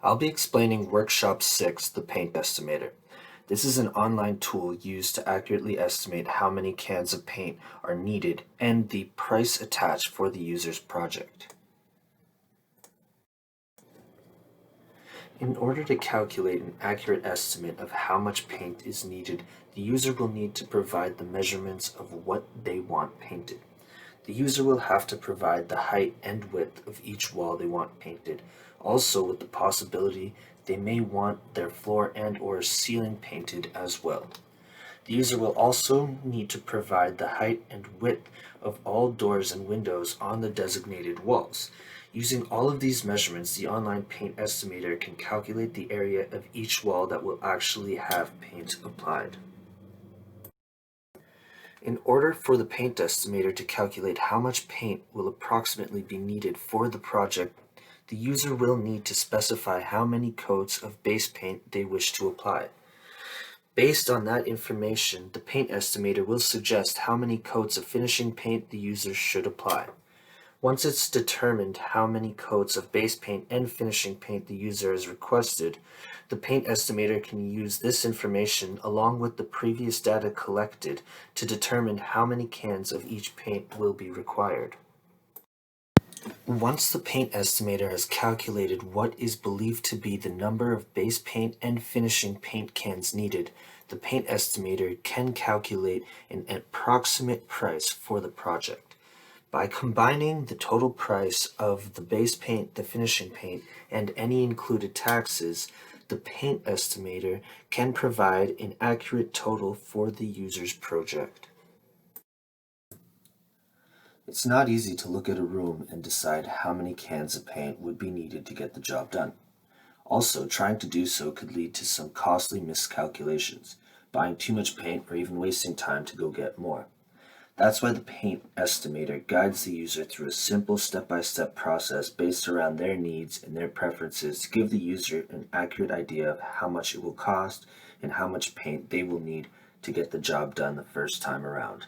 I'll be explaining Workshop 6, the Paint Estimator. This is an online tool used to accurately estimate how many cans of paint are needed and the price attached for the user's project. In order to calculate an accurate estimate of how much paint is needed, the user will need to provide the measurements of what they want painted. The user will have to provide the height and width of each wall they want painted, also with the possibility they may want their floor and/or ceiling painted as well. The user will also need to provide the height and width of all doors and windows on the designated walls. Using all of these measurements, the online paint estimator can calculate the area of each wall that will actually have paint applied. In order for the paint estimator to calculate how much paint will approximately be needed for the project, the user will need to specify how many coats of base paint they wish to apply. Based on that information, the paint estimator will suggest how many coats of finishing paint the user should apply. Once it's determined how many coats of base paint and finishing paint the user has requested, the paint estimator can use this information along with the previous data collected to determine how many cans of each paint will be required. Once the paint estimator has calculated what is believed to be the number of base paint and finishing paint cans needed, the paint estimator can calculate an approximate price for the project. By combining the total price of the base paint, the finishing paint, and any included taxes, the paint estimator can provide an accurate total for the user's project. It's not easy to look at a room and decide how many cans of paint would be needed to get the job done. Also, trying to do so could lead to some costly miscalculations, buying too much paint or even wasting time to go get more. That's why the paint estimator guides the user through a simple step-by-step process based around their needs and their preferences to give the user an accurate idea of how much it will cost and how much paint they will need to get the job done the first time around.